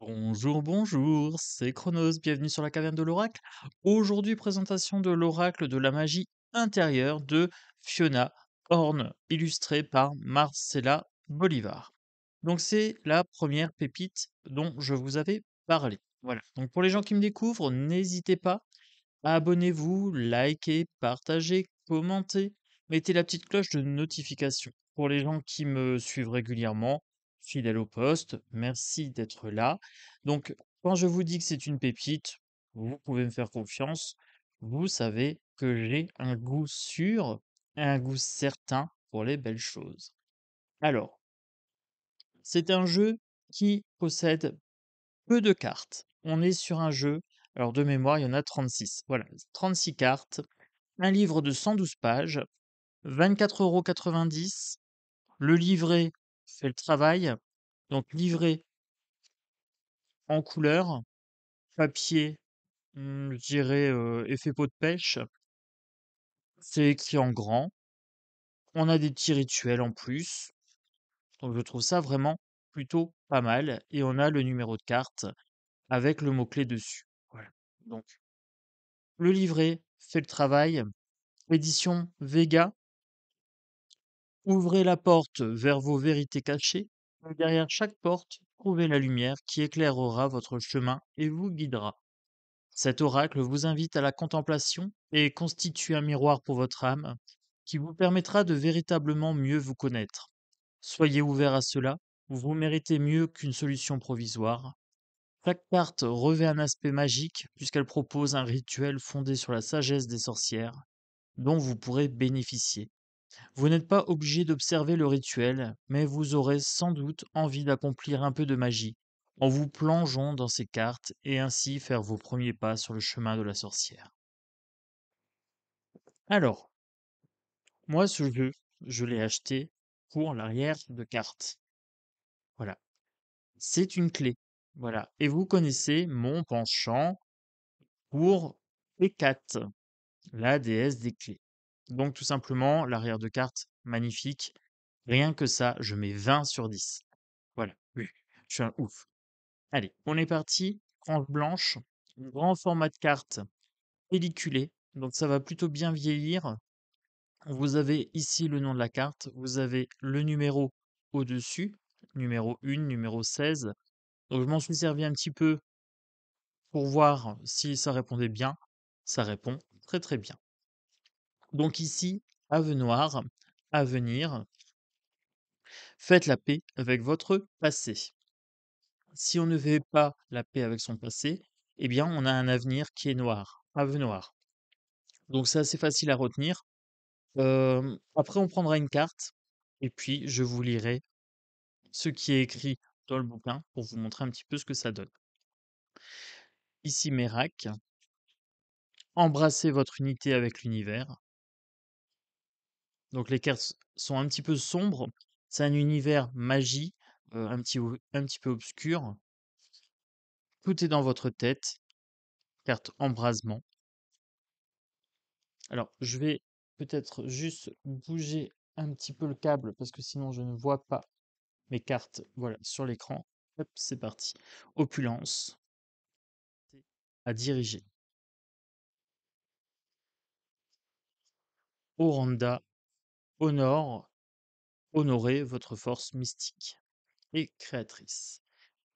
Bonjour, bonjour, c'est Chronos, bienvenue sur la caverne de l'oracle. Aujourd'hui, présentation de l'oracle de la magie intérieure de Fiona Horn, illustrée par Marcela Bolivar. Donc c'est la première pépite dont je vous avais parlé. Voilà. Donc pour les gens qui me découvrent, n'hésitez pas, abonnez-vous, likez, partagez, commentez, mettez la petite cloche de notification. Pour les gens qui me suivent régulièrement, fidèles au poste, merci d'être là. Donc, quand je vous dis que c'est une pépite, vous pouvez me faire confiance. Vous savez que j'ai un goût sûr, un goût certain pour les belles choses. Alors, c'est un jeu qui possède peu de cartes. On est sur un jeu, alors de mémoire, il y en a 36. Voilà, 36 cartes, un livre de 112 pages, 24,90 €. Le livret fait le travail, donc livret en couleur, papier, je dirais effet peau de pêche, c'est écrit en grand. On a des petits rituels en plus, donc je trouve ça vraiment plutôt pas mal. Et on a le numéro de carte avec le mot-clé dessus. Voilà. Donc le livret fait le travail. Édition Vega, ouvrez la porte vers vos vérités cachées. Et derrière chaque porte, trouvez la lumière qui éclairera votre chemin et vous guidera. Cet oracle vous invite à la contemplation et constitue un miroir pour votre âme qui vous permettra de véritablement mieux vous connaître. Soyez ouvert à cela, vous méritez mieux qu'une solution provisoire. Chaque carte revêt un aspect magique puisqu'elle propose un rituel fondé sur la sagesse des sorcières dont vous pourrez bénéficier. Vous n'êtes pas obligé d'observer le rituel, mais vous aurez sans doute envie d'accomplir un peu de magie en vous plongeant dans ces cartes et ainsi faire vos premiers pas sur le chemin de la sorcière. Alors, moi ce jeu, je l'ai acheté pour l'arrière de carte. Voilà, c'est une clé. Voilà, et vous connaissez mon penchant pour Hécate, la déesse des clés. Donc tout simplement, l'arrière de carte, magnifique. Rien que ça, je mets 20 sur 10. Voilà, oui, je suis un ouf. Allez, on est parti. Tranche blanche, grand format de carte pelliculé, donc ça va plutôt bien vieillir. Vous avez ici le nom de la carte, vous avez le numéro au-dessus, numéro 1, numéro 16. Donc je m'en suis servi un petit peu pour voir si ça répondait bien. Ça répond très très bien. Donc ici, Avenoir, Avenir, faites la paix avec votre passé. Si on ne fait pas la paix avec son passé, eh bien, on a un avenir qui est noir, Avenoir. Donc c'est assez facile à retenir. Après, on prendra une carte et puis je vous lirai ce qui est écrit dans le bouquin pour vous montrer un petit peu ce que ça donne. Ici, Mérac, embrassez votre unité avec l'univers. Donc les cartes sont un petit peu sombres. C'est un univers magie, un petit peu obscur. Tout est dans votre tête. Carte embrasement. Alors, je vais peut-être juste bouger un petit peu le câble parce que sinon je ne vois pas mes cartes, voilà, sur l'écran. Hop, c'est parti. Opulence, à diriger. Oranda, honore, honorez votre force mystique et créatrice.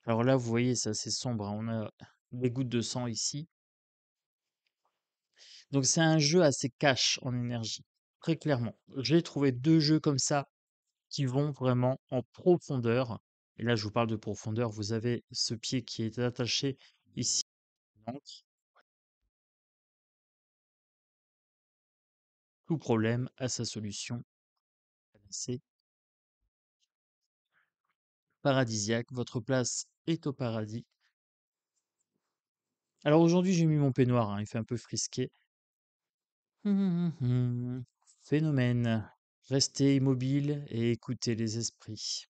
Alors là, vous voyez, c'est assez sombre, hein. On a des gouttes de sang ici. Donc c'est un jeu assez cash en énergie, très clairement. J'ai trouvé deux jeux comme ça qui vont vraiment en profondeur. Et là, je vous parle de profondeur. Vous avez ce pied qui est attaché ici. Tout problème a sa solution. C'est paradisiaque. Votre place est au paradis. Alors aujourd'hui, j'ai mis mon peignoir, hein, il fait un peu frisqué. Phénomène. Restez immobile et écoutez les esprits.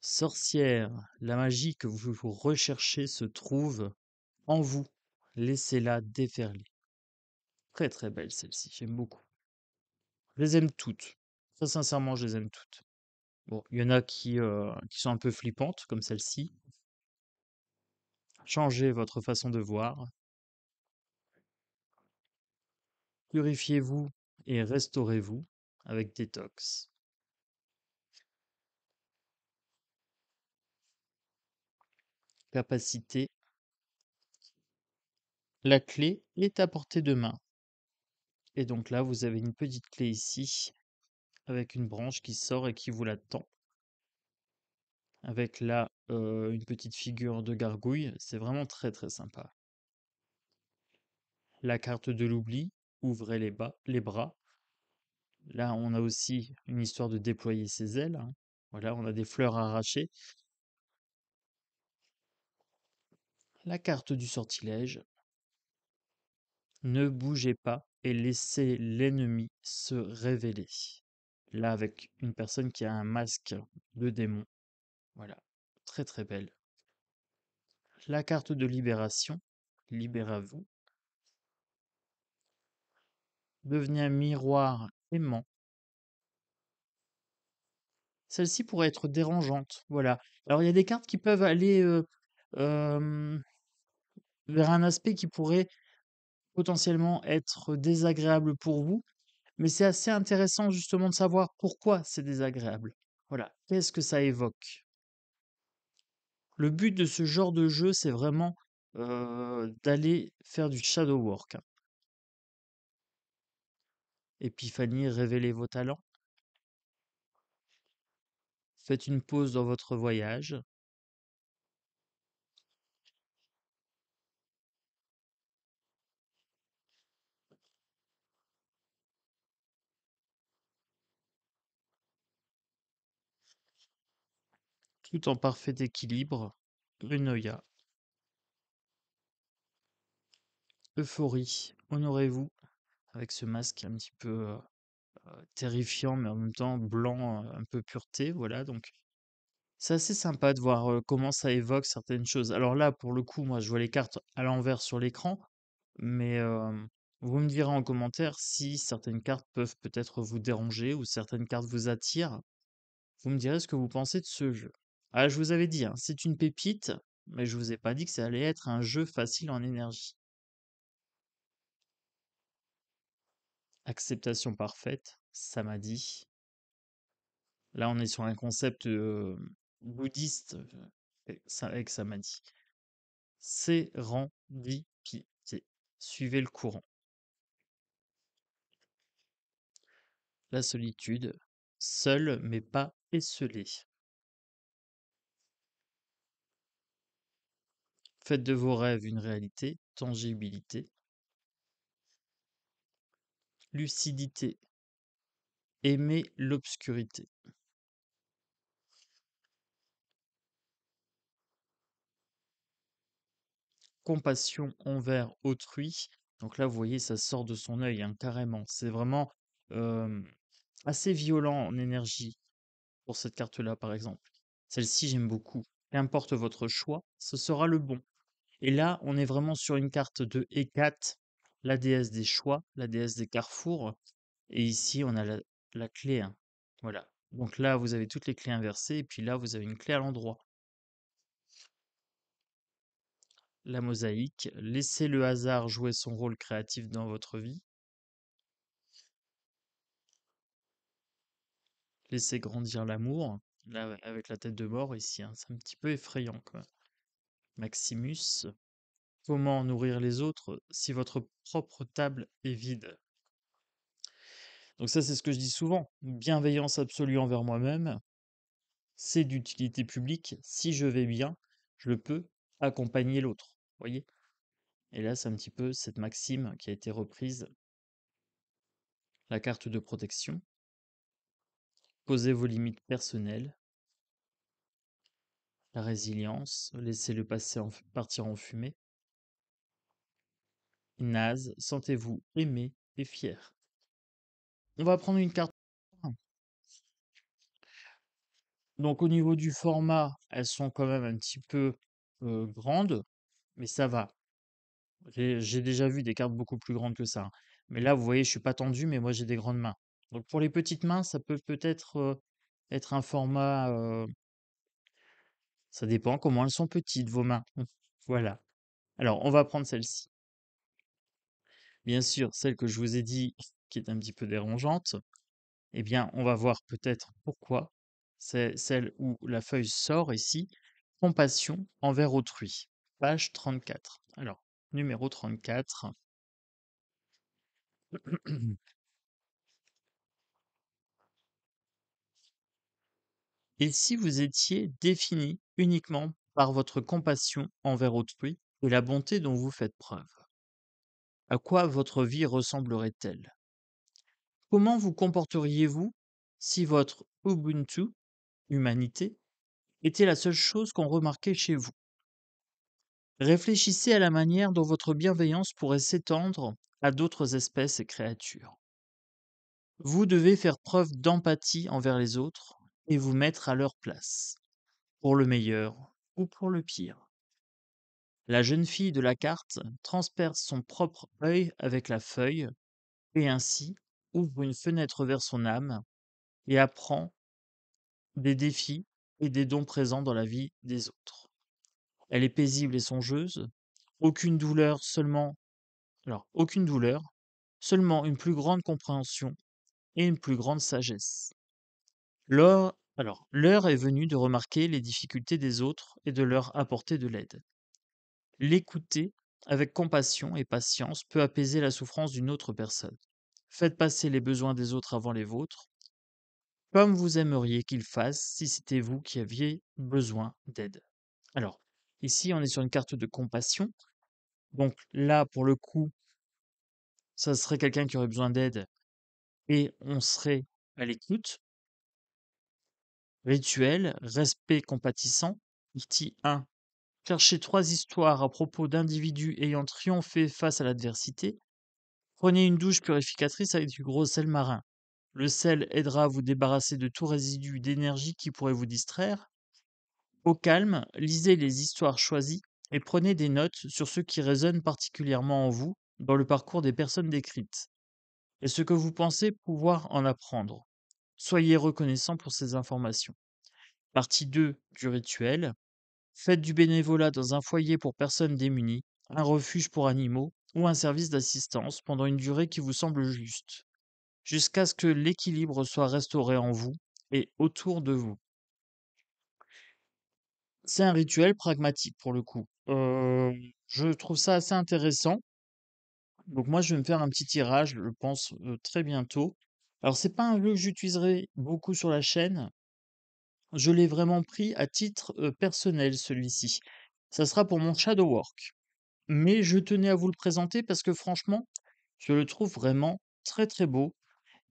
Sorcière, la magie que vous recherchez se trouve en vous. Laissez-la déferler. Très très belle celle-ci, j'aime beaucoup. Je les aime toutes. Très sincèrement, je les aime toutes. Bon, il y en a qui sont un peu flippantes, comme celle-ci. Changez votre façon de voir, purifiez-vous et restaurez-vous avec détox. Capacité. La clé est à portée de main. Et donc là, vous avez une petite clé ici, avec une branche qui sort et qui vous la tend. Avec là, une petite figure de gargouille. C'est vraiment très très sympa. La carte de l'oubli. Ouvrez les bras. Là, on a aussi une histoire de déployer ses ailes, hein. Voilà, on a des fleurs arrachées. La carte du sortilège. Ne bougez pas et laissez l'ennemi se révéler. Là, avec une personne qui a un masque de démon. Voilà, très très belle. La carte de libération. Libérez-vous. Devenez un miroir aimant. Celle-ci pourrait être dérangeante. Voilà. Alors, il y a des cartes qui peuvent aller euh, vers un aspect qui pourrait potentiellement être désagréable pour vous, mais c'est assez intéressant justement de savoir pourquoi c'est désagréable. Voilà, qu'est-ce que ça évoque? Le but de ce genre de jeu, c'est vraiment d'aller faire du shadow work, hein. Épiphanie, révélez vos talents. Faites une pause dans votre voyage. Tout en parfait équilibre. Eunoia, euphorie, honorez-vous avec ce masque un petit peu terrifiant, mais en même temps blanc, un peu pureté. Voilà, donc c'est assez sympa de voir comment ça évoque certaines choses. Alors là, pour le coup, moi, je vois les cartes à l'envers sur l'écran, mais vous me direz en commentaire si certaines cartes peuvent peut-être vous déranger ou certaines cartes vous attirent. Vous me direz ce que vous pensez de ce jeu. Ah, je vous avais dit, hein, c'est une pépite, mais je vous ai pas dit que ça allait être un jeu facile en énergie. Acceptation parfaite, ça m'a dit. Là, on est sur un concept bouddhiste avec samadhi. Sérendipité. Suivez le courant. La solitude. Seul mais pas esselé. Faites de vos rêves une réalité. Tangibilité. Lucidité. Aimez l'obscurité. Compassion envers autrui. Donc là, vous voyez, ça sort de son œil, hein, carrément. C'est vraiment euh, assez violent en énergie pour cette carte-là, par exemple. Celle-ci, j'aime beaucoup. Qu'importe votre choix, ce sera le bon. Et là, on est vraiment sur une carte de Hécate, la déesse des choix, la déesse des carrefours. Et ici, on a la clé, hein. Voilà. Donc là, vous avez toutes les clés inversées, et puis là, vous avez une clé à l'endroit. La mosaïque, laissez le hasard jouer son rôle créatif dans votre vie. Laissez grandir l'amour. Là, avec la tête de mort ici, hein, c'est un petit peu effrayant, quoi. Maximus, comment nourrir les autres si votre propre table est vide? Donc ça, c'est ce que je dis souvent. Bienveillance absolue envers moi-même, c'est d'utilité publique. Si je vais bien, je peux accompagner l'autre. Voyez? Et là, c'est un petit peu cette maxime qui a été reprise. La carte de protection. Posez vos limites personnelles. La résilience. Laissez le passé partir en fumée. Naze, sentez-vous aimé et fier. On va prendre une carte. Donc au niveau du format, elles sont quand même un petit peu grandes, mais ça va. J'ai déjà vu des cartes beaucoup plus grandes que ça, hein. Mais là, vous voyez, je suis pas tendu, mais moi j'ai des grandes mains. Donc pour les petites mains, ça peut peut-être être un format, ça dépend comment elles sont petites, vos mains. Voilà. Alors, on va prendre celle-ci. Bien sûr, celle que je vous ai dit, qui est un petit peu dérangeante, eh bien, on va voir peut-être pourquoi. C'est celle où la feuille sort ici. Compassion envers autrui. Page 34. Alors, numéro 34. Et si vous étiez défini uniquement par votre compassion envers autrui et la bonté dont vous faites preuve, à quoi votre vie ressemblerait-elle? Comment vous comporteriez-vous si votre Ubuntu, humanité, était la seule chose qu'on remarquait chez vous? Réfléchissez à la manière dont votre bienveillance pourrait s'étendre à d'autres espèces et créatures. Vous devez faire preuve d'empathie envers les autres et vous mettre à leur place, pour le meilleur ou pour le pire. La jeune fille de la carte transperce son propre œil avec la feuille et ainsi ouvre une fenêtre vers son âme et apprend des défis et des dons présents dans la vie des autres. Elle est paisible et songeuse, aucune douleur aucune douleur, seulement une plus grande compréhension et une plus grande sagesse. L'heure est venue de remarquer les difficultés des autres et de leur apporter de l'aide. L'écouter avec compassion et patience peut apaiser la souffrance d'une autre personne. Faites passer les besoins des autres avant les vôtres, comme vous aimeriez qu'ils fassent si c'était vous qui aviez besoin d'aide. Alors, ici, on est sur une carte de compassion. Donc là, pour le coup, ça serait quelqu'un qui aurait besoin d'aide et on serait à l'écoute. Rituel, respect compatissant. Partie 1. Cherchez 3 histoires à propos d'individus ayant triomphé face à l'adversité. Prenez une douche purificatrice avec du gros sel marin. Le sel aidera à vous débarrasser de tout résidu d'énergie qui pourrait vous distraire. Au calme, lisez les histoires choisies et prenez des notes sur ce qui résonne particulièrement en vous dans le parcours des personnes décrites et ce que vous pensez pouvoir en apprendre. Soyez reconnaissant pour ces informations. Partie 2 du rituel. Faites du bénévolat dans un foyer pour personnes démunies, un refuge pour animaux ou un service d'assistance pendant une durée qui vous semble juste, jusqu'à ce que l'équilibre soit restauré en vous et autour de vous. C'est un rituel pragmatique pour le coup. Je trouve ça assez intéressant. Donc moi, je vais me faire un petit tirage, je pense, très bientôt. Alors, c'est pas un jeu que j'utiliserai beaucoup sur la chaîne. Je l'ai vraiment pris à titre personnel, celui-ci. Ça sera pour mon shadow work. Mais je tenais à vous le présenter parce que franchement, je le trouve vraiment très très beau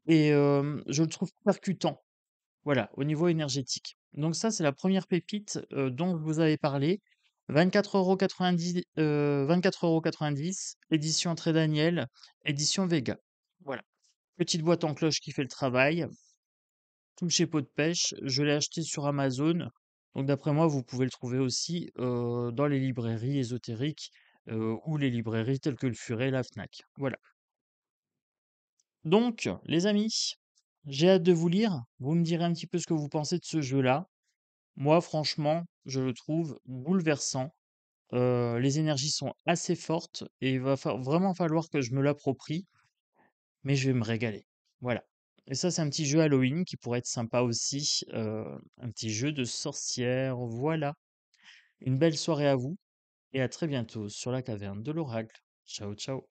et je le trouve percutant. Voilà, au niveau énergétique. Donc ça, c'est la première pépite, dont je vous avais parlé. 24,90 €, 24,90 €, édition Très Daniel, édition Vega. Voilà. Petite boîte en cloche qui fait le travail. Tout chez Pot de Pêche. Je l'ai acheté sur Amazon. Donc d'après moi, vous pouvez le trouver aussi dans les librairies ésotériques ou les librairies telles que le Furet, la Fnac. Voilà. Donc, les amis, j'ai hâte de vous lire. Vous me direz un petit peu ce que vous pensez de ce jeu-là. Moi, franchement, je le trouve bouleversant. Les énergies sont assez fortes et il va vraiment falloir que je me l'approprie, mais je vais me régaler. Voilà. Et ça, c'est un petit jeu Halloween qui pourrait être sympa aussi. Un petit jeu de sorcière. Voilà. Une belle soirée à vous et à très bientôt sur la caverne de l'oracle. Ciao, ciao.